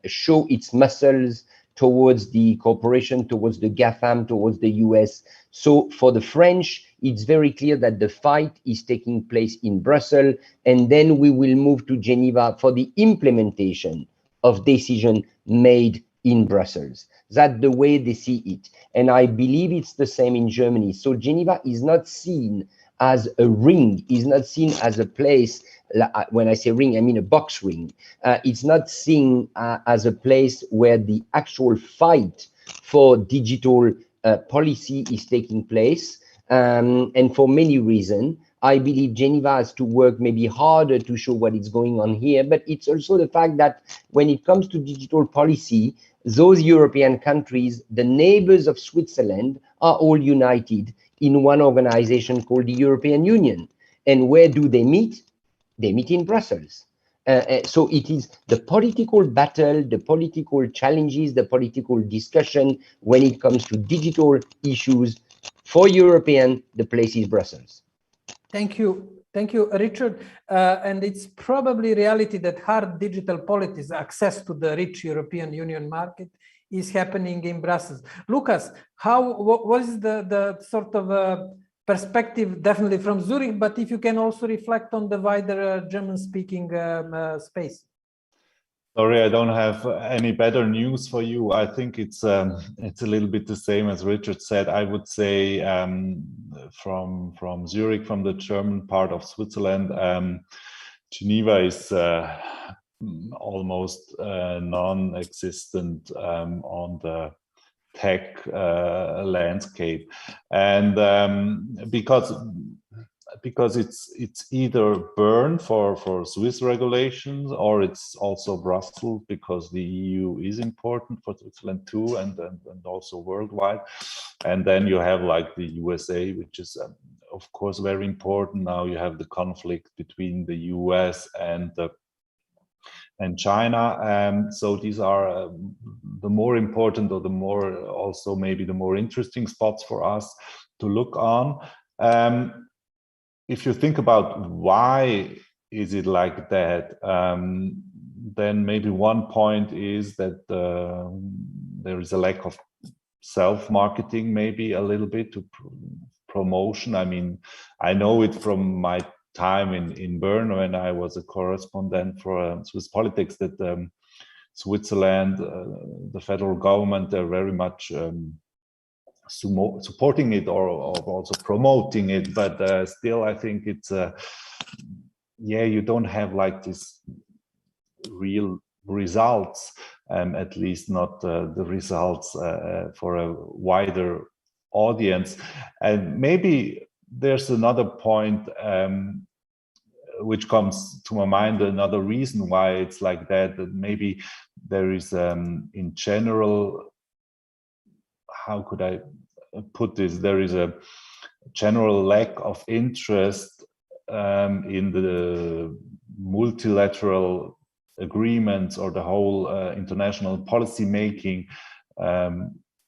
show its muscles towards the cooperation, towards the GAFAM, towards the US. So for the French, it's very clear that the fight is taking place in Brussels, and then we will move to Geneva for the implementation of decision made in Brussels. That's the way they see it. And I believe it's the same in Germany. So Geneva is not seen as a ring, is not seen as a place. When I say ring, I mean a box ring. It's not seen as a place where the actual fight for digital policy is taking place. And for many reasons, I believe Geneva has to work maybe harder to show what is going on here. But it's also the fact that when it comes to digital policy, those European countries, the neighbors of Switzerland, are all united in one organization called the European Union. And where do they meet? They meet in Brussels. So it is the political battle, the political challenges, the political discussion when it comes to digital issues. For European, the place is Brussels. Thank you. Thank you, Richard. And it's probably reality that hard digital politics, access to the rich European Union market, is happening in Brussels. Lucas, what is the sort of perspective, definitely from Zurich, but if you can also reflect on the wider German-speaking space? Sorry, I don't have any better news for you. I think it's a little bit the same as Richard said. I would say from Zurich, from the German part of Switzerland, Geneva is almost non-existent on the tech landscape, and because it's either Bern for Swiss regulations, or it's also Brussels because the EU is important for Switzerland too, and also worldwide. And then you have like the USA, which is of course very important. Now you have the conflict between the US and China. So these are the more important, or the more also maybe the more interesting spots for us to look on. If you think about why is it like that, then maybe one point is that there is a lack of self-marketing, maybe a little bit to promotion. I mean, I know it from my time in Bern when I was a correspondent for Swiss politics, that Switzerland, the federal government, they're very much supporting it, or also promoting it, but still I think it's yeah, you don't have like this real results, at least not the results for a wider audience. And maybe there's another point which comes to my mind, another reason why it's like that maybe there is in general, how could I put this? There is a general lack of interest in the multilateral agreements or the whole international policy making,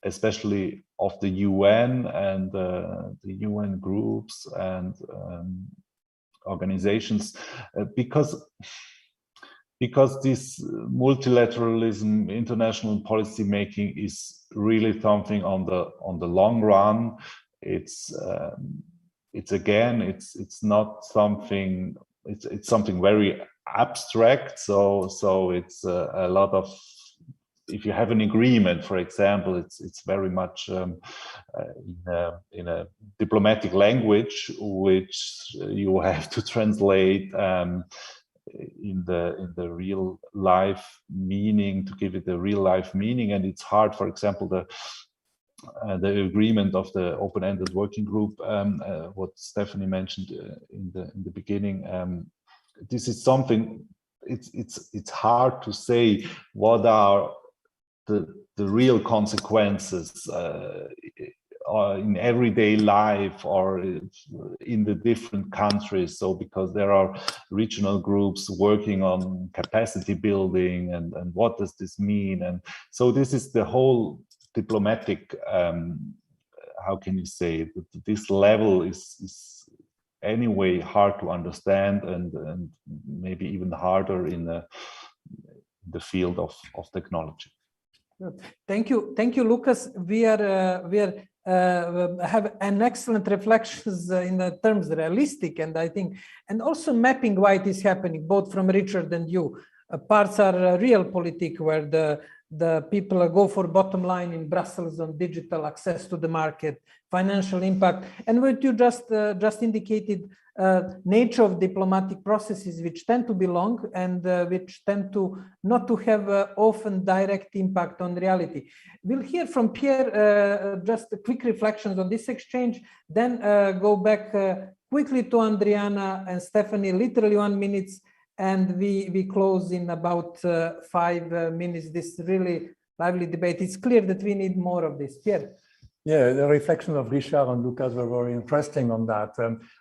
especially of the UN and the UN groups and organizations, because this multilateralism, international policy making is really something on the long run. It's not something. It's something very abstract. So it's a lot of if you have an agreement, for example, it's very much in a diplomatic language, which you have to translate in the real life meaning, to give it a real life meaning. And it's hard, for example, the agreement of the open-ended working group, what Stephanie mentioned in the beginning. This is something, it's hard to say what are the real consequences in everyday life or in the different countries. So because there are regional groups working on capacity building and what does this mean? And so this is the whole diplomatic, how can you say, this level is anyway hard to understand and maybe even harder in the field of technology. Thank you, Lucas. We have an excellent reflections in the terms realistic, and I think, and also mapping why it is happening, both from Richard and you. Parts are realpolitik, where the people go for bottom line in Brussels on digital access to the market, financial impact, and what you just indicated, nature of diplomatic processes, which tend to be long and which tend to not to have often direct impact on reality. We'll hear from Pierre just quick reflections on this exchange, then go back quickly to Adriana and Stephanie, literally 1 minute, and we close in about 5 minutes this really lively debate. It's clear that we need more of this. Pierre. Yeah, the reflection of Richard and Lucas were very interesting on that.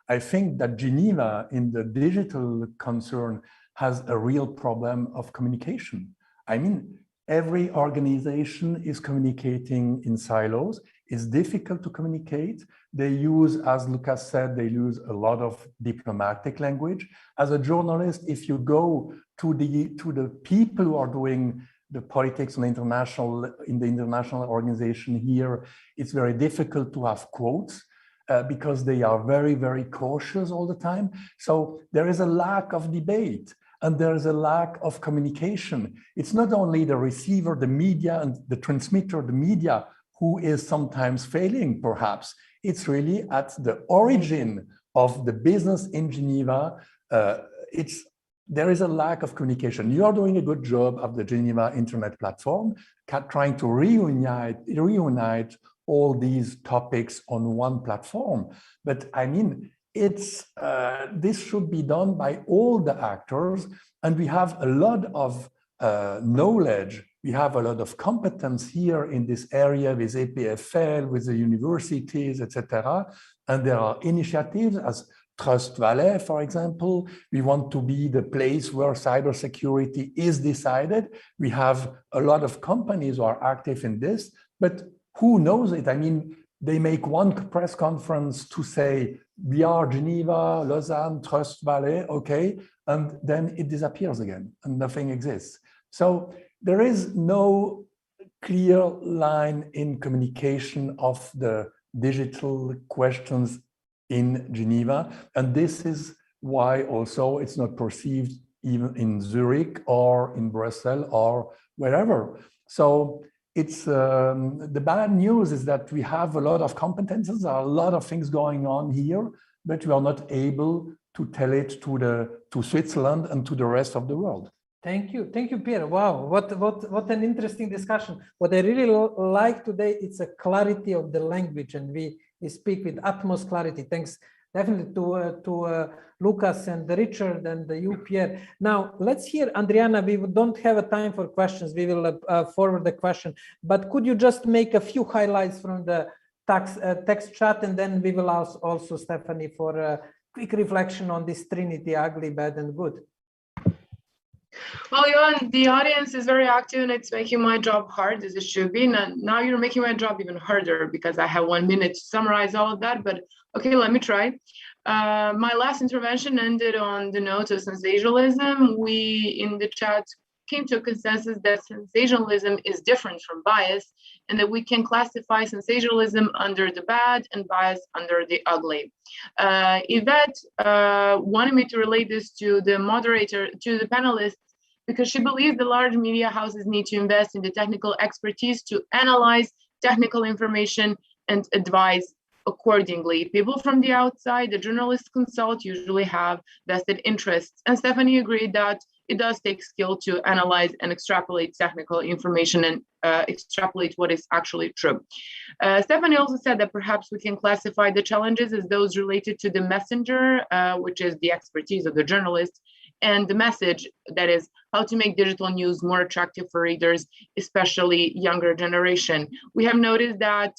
I think that Geneva in the digital concern has a real problem of communication. I mean, every organization is communicating in silos. It's difficult to communicate. They use, as Lucas said, they use a lot of diplomatic language. As a journalist, if you go to the people who are doing the politics on in the international organization here, it's very difficult to have quotes because they are very, very cautious all the time. So there is a lack of debate and there is a lack of communication. It's not only the receiver, the media, and the transmitter, the media, who is sometimes failing, perhaps. It's really at the origin of the business in Geneva. There is a lack of communication. You are doing a good job of the Geneva Internet Platform, trying to reunite all these topics on one platform. But I mean, this should be done by all the actors, and we have a lot of knowledge. We have a lot of competence here in this area with EPFL, with the universities, etc. And there are initiatives as Trust Valley, for example. We want to be the place where cybersecurity is decided. We have a lot of companies who are active in this, but who knows it? I mean, they make one press conference to say, we are Geneva, Lausanne, Trust Valley, okay, and then it disappears again and nothing exists. So there is no clear line in communication of the digital questions in Geneva. And this is why also it's not perceived even in Zurich or in Brussels or wherever. So it's the bad news is that we have a lot of competences, there are a lot of things going on here, but we are not able to tell it to Switzerland and to the rest of the world. Thank you, Pierre. Wow, what an interesting discussion. What I really like today, it's a clarity of the language, and we speak with utmost clarity. Thanks definitely to Lucas and Richard and you, Pierre. Now let's hear Adriana. We don't have a time for questions. We will forward the question, but could you just make a few highlights from the text chat, and then we will ask also Stephanie for a quick reflection on this trinity: ugly, bad, and good. Well, Johan, the audience is very active and it's making my job hard, as it should be. Now you're making my job even harder because I have 1 minute to summarize all of that, but okay, let me try. My last intervention ended on the note of sensationalism. We, in the chat, came to a consensus that sensationalism is different from bias and that we can classify sensationalism under the bad and bias under the ugly. Yvette wanted me to relate this to the moderator, to the panelists, because she believes the large media houses need to invest in the technical expertise to analyze technical information and advise accordingly. People from the outside, the journalists consult, usually have vested interests. And Stephanie agreed that it does take skill to analyze and extrapolate technical information and extrapolate what is actually true. Stephanie also said that perhaps we can classify the challenges as those related to the messenger, which is the expertise of the journalist, and the message, that is how to make digital news more attractive for readers, especially younger generation. We have noticed that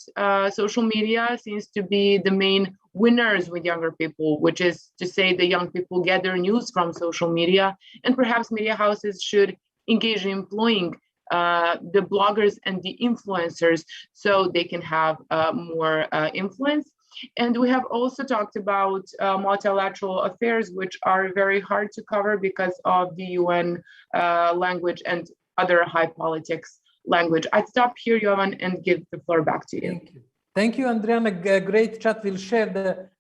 social media seems to be the main winners with younger people, which is to say the young people get their news from social media, and perhaps media houses should engage in employing the bloggers and the influencers so they can have more influence. And we have also talked about multilateral affairs, which are very hard to cover because of the UN language and other high politics language. I'd stop here, Jovan, and give the floor back to you. Thank you. Thank you, Andriana. Great chat. We'll share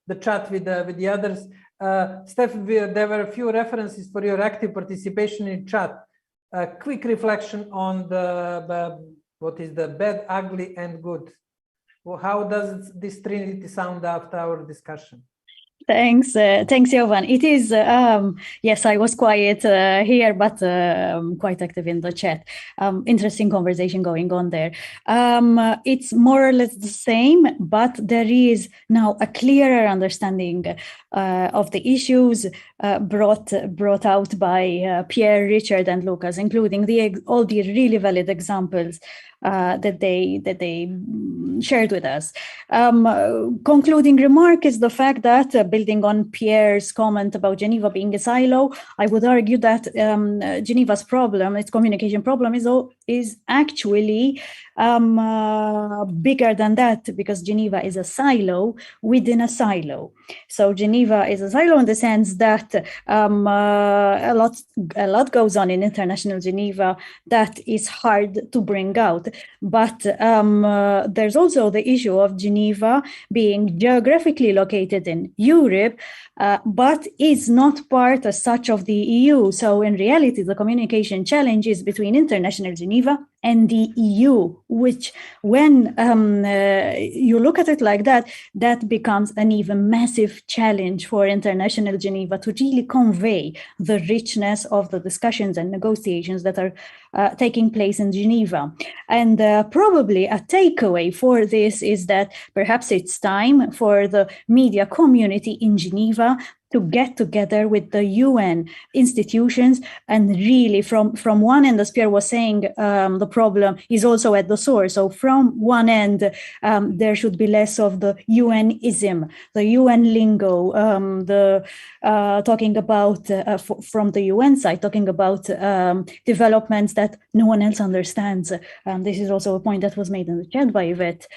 the chat with the others. Steph, there were a few references for your active participation in chat. A quick reflection on what is the bad, ugly, and good. Well, how does this trinity sound after our discussion? Thanks, Jovan. It is, yes, I was quiet here, but quite active in the chat. Interesting conversation going on there. It's more or less the same, but there is now a clearer understanding of the issues brought out by Pierre, Richard, and Lucas, including all the really valid examples that they shared with us. Concluding remark is the fact that, building on Pierre's comment about Geneva being a silo, I would argue that Geneva's problem, its communication problem, is actually bigger than that, because Geneva is a silo within a silo. So Geneva is a silo in the sense that a lot goes on in international Geneva that is hard to bring out. But there's also the issue of Geneva being geographically located in Europe, but is not part as such of the EU. So in reality, the communication challenge is between international Geneva and the EU, which when you look at it like that, that becomes an even massive challenge for international Geneva to really convey the richness of the discussions and negotiations that are taking place in Geneva. And probably a takeaway for this is that perhaps it's time for the media community in Geneva to get together with the UN institutions and really from one end, as Pierre was saying, the problem is also at the source. So from one end, there should be less of the UN-ism, the UN lingo, talking about, from the UN side, talking about developments that no one else understands. This is also a point that was made in the chat by Yvette.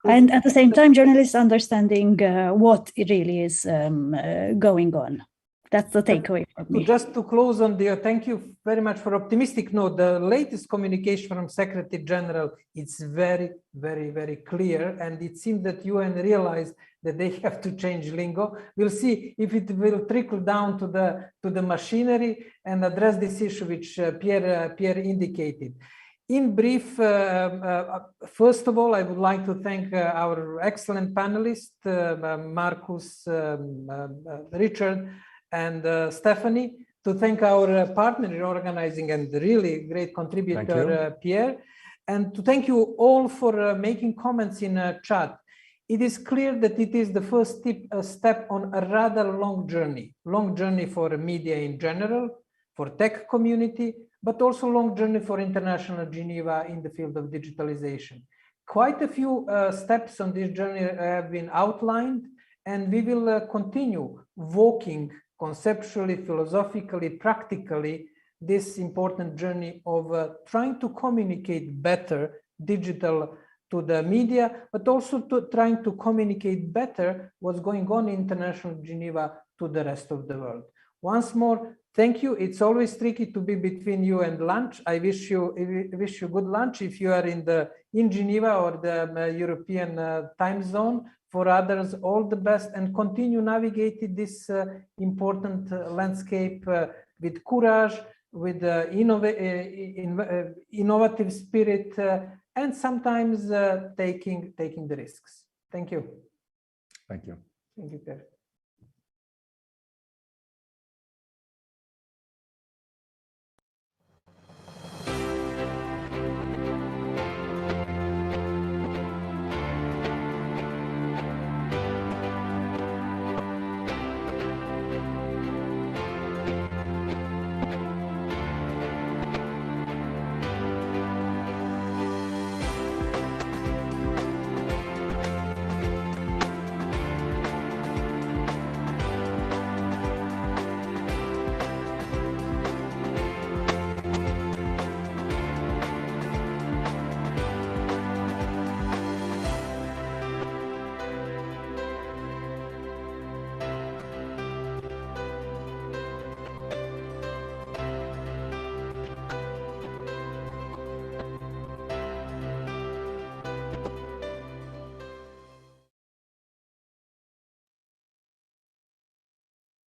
And at the same time, journalists understanding what it really is going on. That's the takeaway for me. Just to close on the, thank you very much for optimistic note. The latest communication from Secretary General, it's very, very, very clear. And it seems that UN realized that they have to change lingo. We'll see if it will trickle down to the machinery and address this issue which Pierre indicated. In brief, first of all, I would like to thank our excellent panelists, Marcus, Richard, and Stephanie, to thank our partner in organizing and really great contributor, Pierre, and to thank you all for making comments in chat. It is clear that it is the first step on a rather long journey for media in general, for tech community, but also long journey for international Geneva in the field of digitalization. Quite a few steps on this journey have been outlined, and we will continue walking conceptually, philosophically, practically this important journey of trying to communicate better digital to the media, but also to trying to communicate better what's going on in international Geneva to the rest of the world. Once more, thank you. It's always tricky to be between you and lunch. I wish you good lunch if you are in Geneva or the European time zone. For others, all the best, and continue navigating this important landscape with courage, with innovative spirit, and sometimes taking the risks. Thank you. Thank you. Thank you, Pierre.